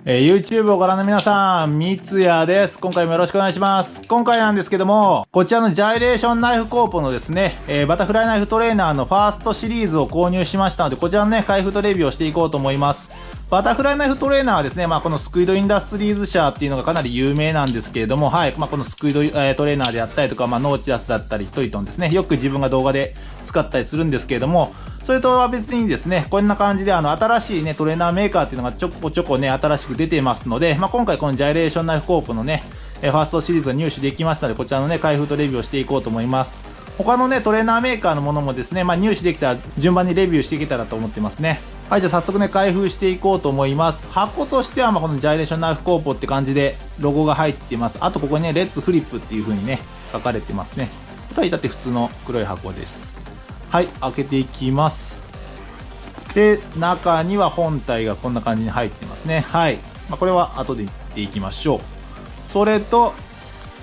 YouTube をご覧の皆さん、三ツ矢です。今回もよろしくお願いします。今回なんですけども、こちらのジャイレーションナイフコーポのですね、バタフライナイフトレーナーのファーストシリーズを購入しましたので、こちらのね、開封とレビューをしていこうと思います。バタフライナイフトレーナーはですね、このスクイドインダストリーズ社っていうのがかなり有名なんですけれども、はい、このスクイド、トレーナーであったりとか、ノーチラスだったり、トリトンですね、よく自分が動画で使ったりするんですけれども、それとは別にですね、こんな感じで新しいね、トレーナーメーカーっていうのがちょこちょこね、新しく出てますので、今回このジャイレーションナイフコープのね、ファーストシリーズが入手できましたので、こちらのね、開封とレビューをしていこうと思います。他のね、トレーナーメーカーのものもですね、入手できたら順番にレビューしていけたらと思ってますね。はい、じゃあ早速ね、開封していこうと思います。箱としては、このジャイレーションナイフコーポって感じで、ロゴが入ってます。あとここにね、レッツフリップっていう風にね、書かれてますね。あとは至って普通の黒い箱です。はい、開けていきます。で、中には本体がこんな感じに入ってますね。はい。これは後で言っていきましょう。それと、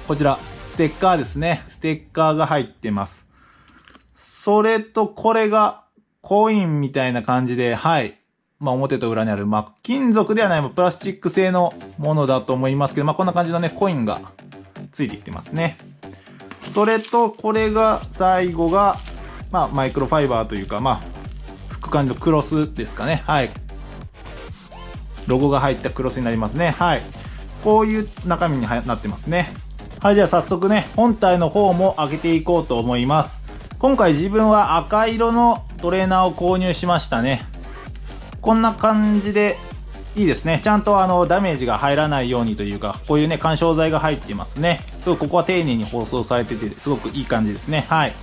こちら、ステッカーですね。ステッカーが入ってます。それと、これが、コインみたいな感じで、はい。表と裏にある、金属ではない、プラスチック製のものだと思いますけど、こんな感じのね、コインがついてきてますね。それと、これが、最後が、マイクロファイバーというか、感じのクロスですかね。はい。ロゴが入ったクロスになりますね。はい。こういう中身になってますね。はい、じゃあ早速ね、本体の方も開けていこうと思います。今回自分は赤色のトレーナーを購入しましたね。こんな感じでいいですね。ちゃんとダメージが入らないようにというか、こういうね、干渉剤が入ってますね。すごいここは丁寧に包装されてて、すごくいい感じですね。はい。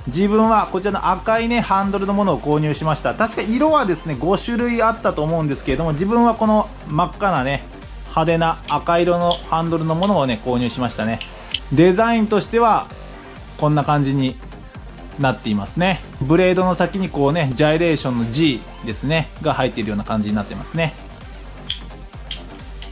自分はこちらの赤いね、ハンドルのものを購入しました。確か色はですね、5種類あったと思うんですけれども、自分はこの真っ赤なね、派手な赤色のハンドルのものをね、購入しましたね。デザインとしては、こんな感じになっていますね。ブレードの先にこうね、ジャイレーションの G ですね、が入っているような感じになってますね。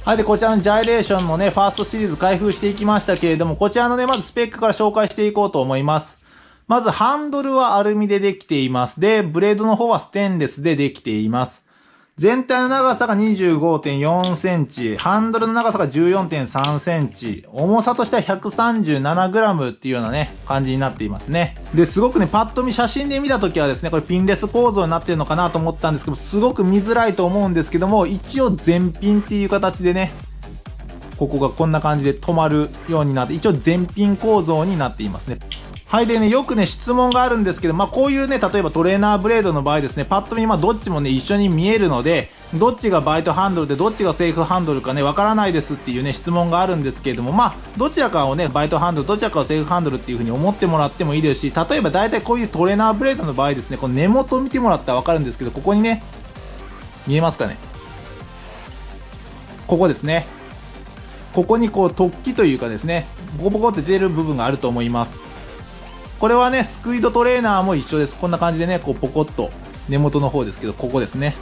はい、で、こちらのジャイレーションのね、ファーストシリーズ開封していきましたけれども、こちらのね、まずスペックから紹介していこうと思います。まずハンドルはアルミでできています。で、ブレードの方はステンレスでできています。全体の長さが 25.4 センチ、ハンドルの長さが 14.3 センチ、重さとしては 137 グラムっていうようなね、感じになっていますね。で、すごくね、パッと見写真で見たときはですね、これピンレス構造になってるのかなと思ったんですけど、すごく見づらいと思うんですけども、一応全ピンっていう形でね、ここがこんな感じで止まるようになって、一応全ピン構造になっていますね。はい。でね、よくね、質問があるんですけど、こういうね、例えばトレーナーブレードの場合ですね、パッと見、どっちもね、一緒に見えるので、どっちがバイトハンドルで、どっちがセーフハンドルかね、わからないですっていうね、質問があるんですけれども、どちらかをね、バイトハンドル、どちらかをセーフハンドルっていう風に思ってもらってもいいですし、例えば大体こういうトレーナーブレードの場合ですね、この根元を見てもらったらわかるんですけど、ここにね、見えますかね？ここですね。ここにこう、突起というかですね、ボコボコって出る部分があると思います。これはね、スクイードトレーナーも一緒です。こんな感じでね、こうポコッと根元の方ですけど、ここですね。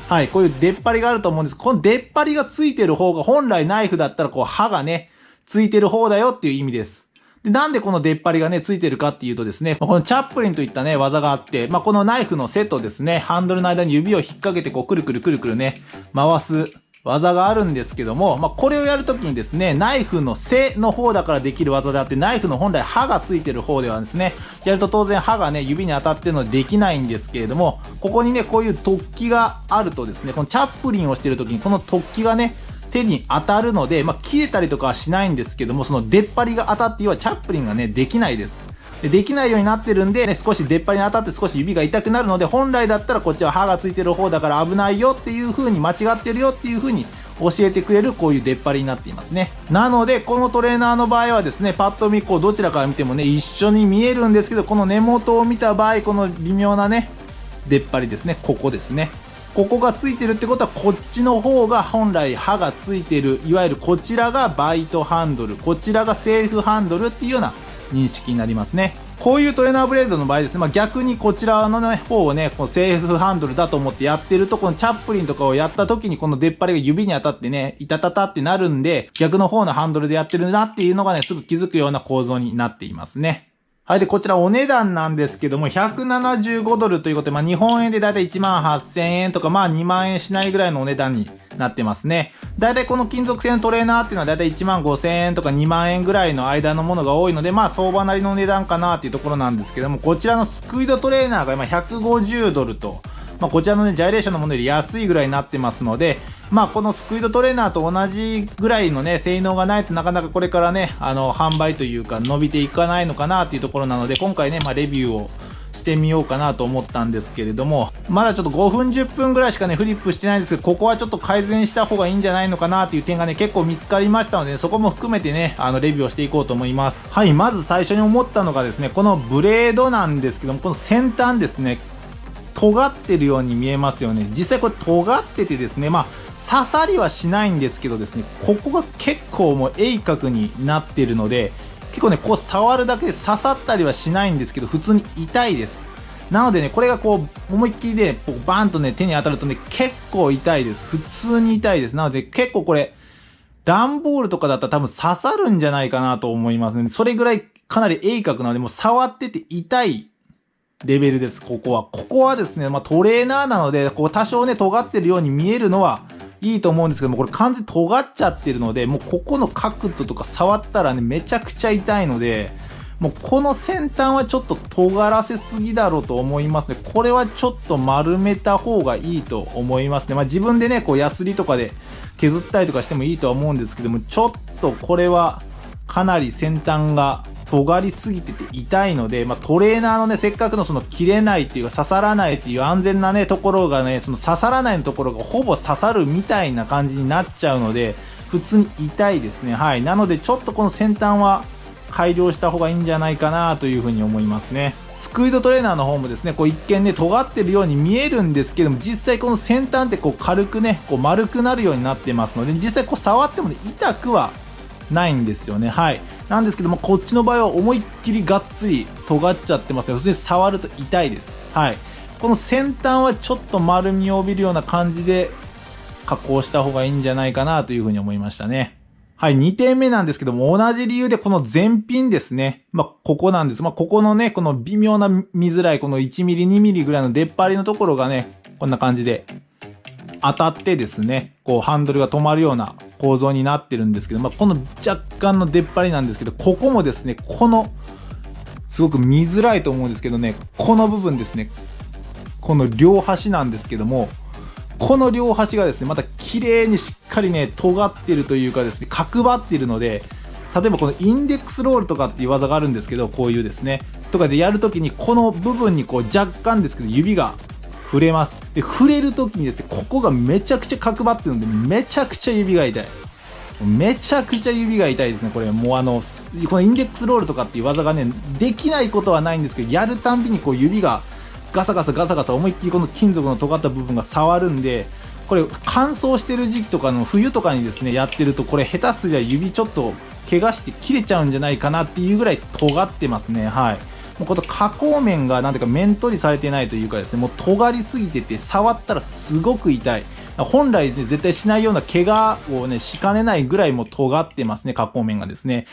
はい、こういう出っ張りがあると思うんです。この出っ張りがついてる方が本来ナイフだったらこう刃がね、ついてる方だよっていう意味です。で、なんでこの出っ張りがね、ついてるかっていうとですね、このチャップリンといったね、技があって、このナイフの背とですね、ハンドルの間に指を引っ掛けてこうくるくるくるくるね、回す技があるんですけども、これをやるときにですね、ナイフの背の方だからできる技であって、ナイフの本来刃がついてる方ではですね、やると当然刃がね、指に当たってるのでできないんですけれども、ここにね、こういう突起があるとですね、このチャップリンをしてるときにこの突起がね、手に当たるので、切れたりとかはしないんですけども、その出っ張りが当たって要はチャップリンがね、できないです。できないようになってるんで、ね、少し出っ張りに当たって少し指が痛くなるので、本来だったらこっちは刃がついてる方だから危ないよっていう風に間違ってるよっていう風に教えてくれるこういう出っ張りになっていますね。なので、このトレーナーの場合はですね、パッと見こうどちらから見てもね、一緒に見えるんですけど、この根元を見た場合、この微妙なね、出っ張りですね、ここですね。ここがついてるってことは、こっちの方が本来刃がついてる、いわゆるこちらがバイトハンドル、こちらがセーフハンドルっていうような認識になりますね。こういうトレーナーブレードの場合ですね、逆にこちらの、ね、方をね、このセーフハンドルだと思ってやってると、このチャップリンとかをやった時にこの出っ張りが指に当たってね、いたたたってなるんで、逆の方のハンドルでやってるなっていうのがね、すぐ気づくような構造になっていますね。はい。で、こちらお値段なんですけども、175ドルということで、日本円でだいたい1万8000円とか、2万円しないぐらいのお値段になってますね。だいたいこの金属製のトレーナーっていうのはだいたい1万5000円とか2万円ぐらいの間のものが多いので、相場なりの値段かなっていうところなんですけども、こちらのスクイードトレーナーが今150ドルと、こちらのね、ジャイレーションのものより安いぐらいになってますので、このスクイードトレーナーと同じぐらいのね、性能がないとなかなかこれからね、販売というか伸びていかないのかなっていうところなので、今回ね、レビューをしてみようかなと思ったんですけれども、まだちょっと5分10分ぐらいしかね、フリップしてないんですけど、ここはちょっと改善した方がいいんじゃないのかなっていう点がね、結構見つかりましたので、そこも含めてね、レビューをしていこうと思います。はい、まず最初に思ったのがですね、このブレードなんですけども、この先端ですね、尖ってるように見えますよね。実際これ尖っててですね、刺さりはしないんですけどですね、ここが結構もう鋭角になってるので、結構ね、こう触るだけで刺さったりはしないんですけど、普通に痛いです。なのでね、これがこう、思いっきりで、バーンとね、手に当たるとね、結構痛いです。普通に痛いです。なので結構これ、段ボールとかだったら多分刺さるんじゃないかなと思いますね。それぐらいかなり鋭角なので、もう触ってて痛いレベルです、ここは。ここはですね、トレーナーなので、こう多少ね、尖ってるように見えるのはいいと思うんですけども、これ完全に尖っちゃってるので、もうここの角度とか触ったらね、めちゃくちゃ痛いので、もうこの先端はちょっと尖らせすぎだろうと思いますね。これはちょっと丸めた方がいいと思いますね。自分でね、こうヤスリとかで削ったりとかしてもいいとは思うんですけども、ちょっとこれはかなり先端が尖りすぎてて痛いので、トレーナーのね、せっかくのその切れないっていうか刺さらないっていう安全なね、ところがね、その刺さらないのところがほぼ刺さるみたいな感じになっちゃうので、普通に痛いですね。はい。なのでちょっとこの先端は改良した方がいいんじゃないかなというふうに思いますね。スクイードトレーナーの方もですね、こう一見ね、尖ってるように見えるんですけども、実際この先端ってこう軽くね、こう丸くなるようになってますので、実際こう触ってもね、痛くはないんですよね。はい。なんですけども、こっちの場合は思いっきりがっつり尖っちゃってますね。そして触ると痛いです。はい。この先端はちょっと丸みを帯びるような感じで加工した方がいいんじゃないかなというふうに思いましたね。はい。2点目なんですけども、同じ理由でこの前品ですね。ここなんです。ここのね、この微妙な見づらいこの1ミリ、2ミリぐらいの出っ張りのところがね、こんな感じで当たってですね、こうハンドルが止まるような構造になってるんですけど、この若干の出っ張りなんですけど、ここもですね、この、すごく見づらいと思うんですけどね、この部分ですね、この両端なんですけども、この両端がですね、また綺麗にしっかりね、尖ってるというかですね、角張ってるので、例えばこのインデックスロールとかっていう技があるんですけど、こういうですね、とかでやるときに、この部分にこう若干ですけど、指が触れます。で、触れるときにですね、ここがめちゃくちゃ角張ってるので、めちゃくちゃ指が痛い。めちゃくちゃ指が痛いですね、これ。もうこのインデックスロールとかっていう技がね、できないことはないんですけど、やるたんびにこう指がガサガサガサガサ思いっきりこの金属の尖った部分が触るんで、これ乾燥してる時期とかの冬とかにですね、やってると、これ下手すりゃ指ちょっと怪我して切れちゃうんじゃないかなっていうぐらい尖ってますね。はい。もうこの加工面がなんていうか面取りされてないというかですね、もう尖りすぎてて触ったらすごく痛い。本来ね、絶対しないような怪我をね、しかねないぐらいも尖ってますね、加工面がですね。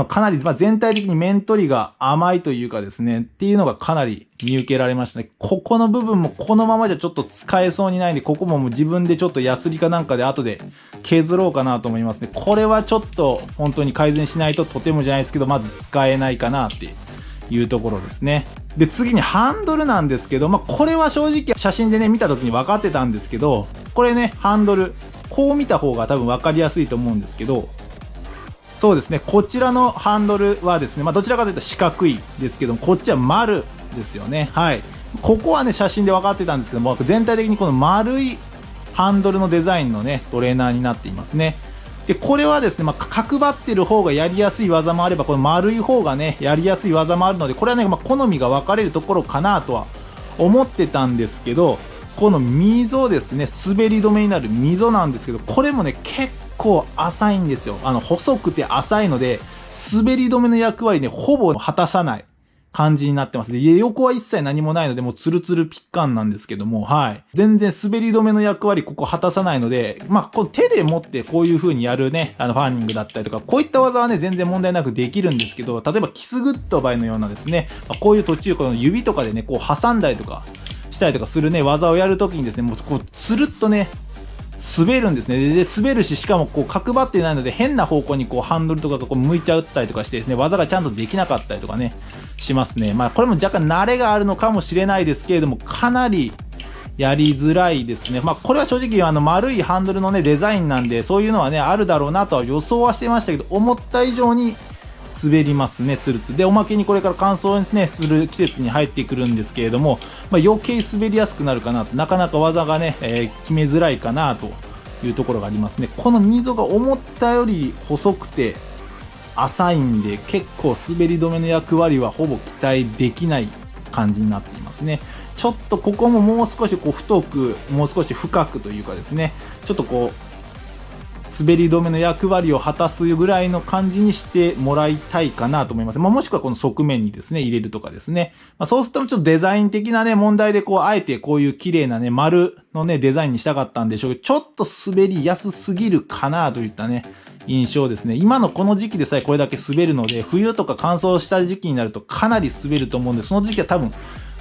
かなり、全体的に面取りが甘いというかですね、っていうのがかなり見受けられましたね。ここの部分もこのままじゃちょっと使えそうにないんで、ここももう自分でちょっとヤスリかなんかで後で削ろうかなと思いますね。これはちょっと本当に改善しないととてもじゃないですけど、まず使えないかなっていうところですね。で、次にハンドルなんですけど、これは正直写真でね、見た時に分かってたんですけど、これね、ハンドル、こう見た方が多分分かりやすいと思うんですけど、そうですね、こちらのハンドルはですね、どちらかというと四角いですけども、こっちは丸ですよね。はい。ここはね、写真で分かってたんですけども、全体的にこの丸いハンドルのデザインのね、トレーナーになっていますね。で、これはですね、角張ってる方がやりやすい技もあれば、この丸い方がね、やりやすい技もあるので、これはね、好みが分かれるところかなとは思ってたんですけど、この溝ですね、滑り止めになる溝なんですけど、これもね、結構浅いんですよ。細くて浅いので、滑り止めの役割ね、ほぼ果たさない感じになってます。で、横は一切何もないので、もうツルツルピッカンなんですけども、はい。全然滑り止めの役割ここ果たさないので、この手で持ってこういう風にやるね、ファーニングだったりとか、こういった技はね、全然問題なくできるんですけど、例えばキスグッドバイのようなですね、こういう途中この指とかでね、こう挟んだりとかしたりとかするね、技をやるときにですね、もうこう、つるっとね、滑るんですね。で、滑るし、しかもこう角張ってないので変な方向にこうハンドルとかがこう向いちゃったりとかしてですね、技がちゃんとできなかったりとかね、しますね。これも若干慣れがあるのかもしれないですけれども、かなりやりづらいですね。これは正直丸いハンドルのね、デザインなんで、そういうのはね、あるだろうなとは予想はしてましたけど、思った以上に滑りますね、ツルツル。で、おまけにこれから乾燥にね、する季節に入ってくるんですけれども、余計滑りやすくなるかなと、なかなか技がね、決めづらいかなというところがありますね。この溝が思ったより細くて浅いんで、結構滑り止めの役割はほぼ期待できない感じになっていますね。ちょっとここももう少しこう太く、もう少し深くというかですね、ちょっとこう、滑り止めの役割を果たすぐらいの感じにしてもらいたいかなと思います。もしくはこの側面にですね、入れるとかですね。そうするとちょっとデザイン的なね、問題でこう、あえてこういう綺麗なね、丸のね、デザインにしたかったんでしょうけど、ちょっと滑りやすすぎるかなといったね、印象ですね。今のこの時期でさえこれだけ滑るので、冬とか乾燥した時期になるとかなり滑ると思うんで、その時期は多分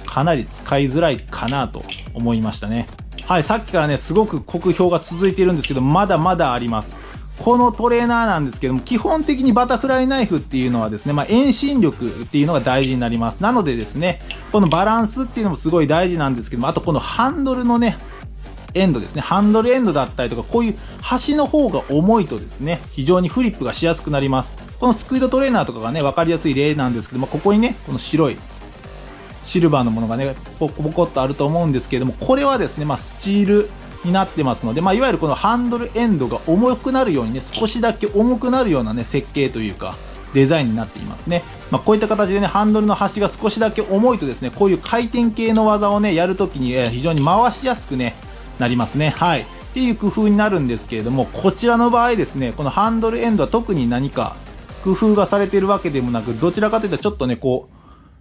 かなり使いづらいかなと思いましたね。はい、さっきからね、すごく酷評が続いているんですけど、まだまだあります。このトレーナーなんですけども、基本的にバタフライナイフっていうのはですね、遠心力っていうのが大事になります。なのでですね、このバランスっていうのもすごい大事なんですけども、あとこのハンドルのね、エンドですね。ハンドルエンドだったりとか、こういう端の方が重いとですね、非常にフリップがしやすくなります。このスクイードトレーナーとかがね、わかりやすい例なんですけども、ここにね、この白いシルバーのものがね、ポコポコっとあると思うんですけれども、これはですね、スチールになってますので、いわゆるこのハンドルエンドが重くなるようにね、少しだけ重くなるようなね、設計というか、デザインになっていますね。こういった形でね、ハンドルの端が少しだけ重いとですね、こういう回転系の技をね、やるときに非常に回しやすくね、なりますね。はい。っていう工夫になるんですけれども、こちらの場合ですね、このハンドルエンドは特に何か工夫がされているわけでもなく、どちらかというとちょっとね、こう、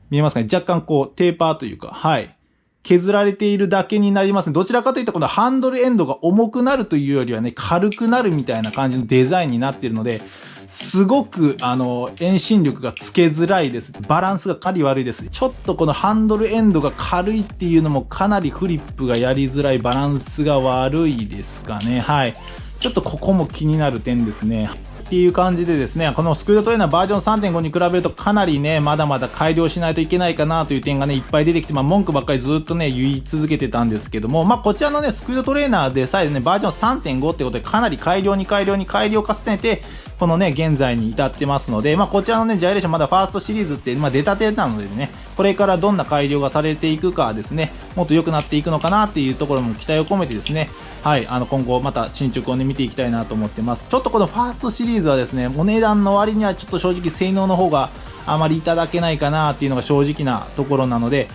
見えますかね、若干こう、テーパーというか、はい。削られているだけになりますね。どちらかというと、このハンドルエンドが重くなるというよりはね、軽くなるみたいな感じのデザインになっているので、すごく、遠心力がつけづらいです。バランスがかなり悪いです。ちょっとこのハンドルエンドが軽いっていうのもかなりフリップがやりづらい、バランスが悪いですかね。はい。ちょっとここも気になる点ですね。っていう感じでですね、このスクールトレーナーバージョン 3.5 に比べるとかなりね、まだまだ改良しないといけないかなという点がね、いっぱい出てきて、文句ばっかりずっとね、言い続けてたんですけども、こちらのね、スクールトレーナーでさえね、バージョン 3.5 ってことでかなり改良を重ねて、このね、現在に至ってますので、こちらのね、ジャイレーションまだファーストシリーズって、出たてなのでね、これからどんな改良がされていくかですね、もっと良くなっていくのかなっていうところも期待を込めてですね、はい、今後また進捗をね、見ていきたいなと思ってます。ちょっとこのファーストシリーズはですね、お値段の割にはちょっと正直性能の方があまりいただけないかなっていうのが正直なところなので、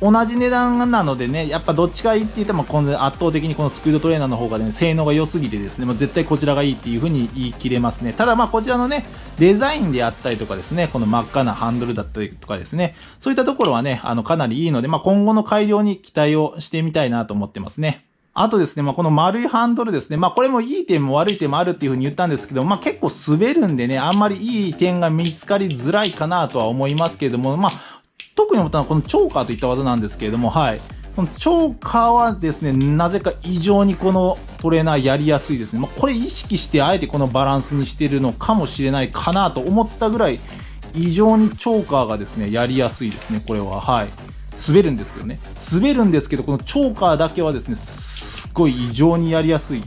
同じ値段なのでね、やっぱどっちがいいって言ったら、この圧倒的にこのスクードトレーナーの方がね、性能が良すぎてですね、絶対こちらがいいっていう風に言い切れますね。ただこちらのね、デザインであったりとかですね、この真っ赤なハンドルだったりとかですね、そういったところはね、かなりいいので、今後の改良に期待をしてみたいなと思ってますね。あとですね、この丸いハンドルですね。これもいい点も悪い点もあるっていう風に言ったんですけど、結構滑るんでね、あんまりいい点が見つかりづらいかなとは思いますけれども、特に思ったのはこのチョーカーといった技なんですけれども、はい。このチョーカーはですね、なぜか異常にこのトレーナーやりやすいですね。これ意識してあえてこのバランスにしてるのかもしれないかなと思ったぐらい、異常にチョーカーがですね、やりやすいですね、これは。はい。滑るんですけどね。滑るんですけど、このチョーカーだけはですね、すっごい異常にやりやすい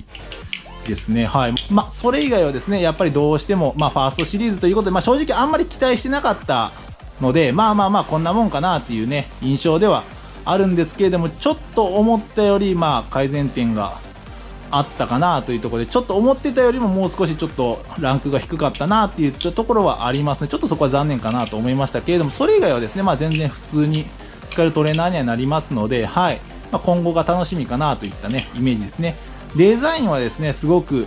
ですね。はい。それ以外はですね、やっぱりどうしても、ファーストシリーズということで、正直あんまり期待してなかったので、こんなもんかなっていうね、印象ではあるんですけれども、ちょっと思ったより、改善点があったかなというところで、ちょっと思ってたよりももう少しちょっとランクが低かったなっていうところはありますね。ちょっとそこは残念かなと思いましたけれども、それ以外はですね、全然普通に使えるトレーナーにはなりますので、はい。今後が楽しみかなといったね、イメージですね。デザインはですね、すごく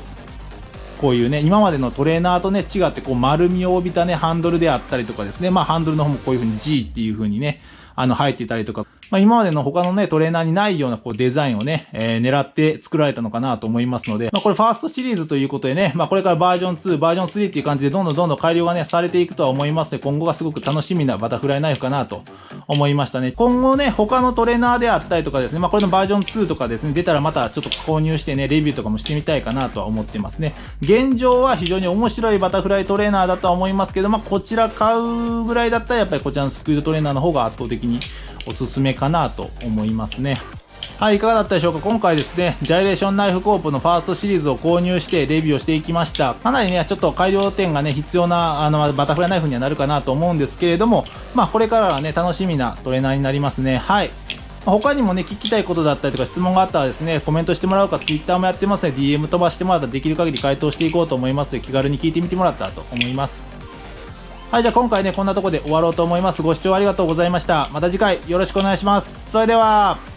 こういうね、今までのトレーナーとね、違ってこう丸みを帯びたね、ハンドルであったりとかですね、まあハンドルの方もこういう風に G っていう風にね、入っていたりとか、まあ今までの他のね、トレーナーにないようなこうデザインをね、狙って作られたのかなと思いますので、まあこれファーストシリーズということでね、まあこれからバージョン2、バージョン3っていう感じでどんどん改良がね、されていくとは思いますので、今後がすごく楽しみなバタフライナイフかなと思いましたね。今後ね、他のトレーナーであったりとかですね、まあこれのバージョン2とかですね、出たらまたちょっと購入してね、レビューとかもしてみたいかなとは思ってますね。現状は非常に面白いバタフライトレーナーだとは思いますけど、まあこちら買うぐらいだったらやっぱりこちらのスクールトレーナーの方が圧倒的におすすめかなと思いますね。はい、いかがだったでしょうか。今回ですね、ジャイレーションナイフコープのファーストシリーズを購入してレビューをしていきました。かなりね、ちょっと改良点がね、必要な、バタフライナイフにはなるかなと思うんですけれども、まあ、これからはね、楽しみなトレーナーになりますね。はい。他にもね、聞きたいことだったりとか質問があったらですね、コメントしてもらうか、Twitter もやってますので、DM 飛ばしてもらったらできる限り回答していこうと思いますので、気軽に聞いてみてもらったらと思います。はい、じゃあ今回ね、こんなところで終わろうと思います。ご視聴ありがとうございました。また次回よろしくお願いします。それでは。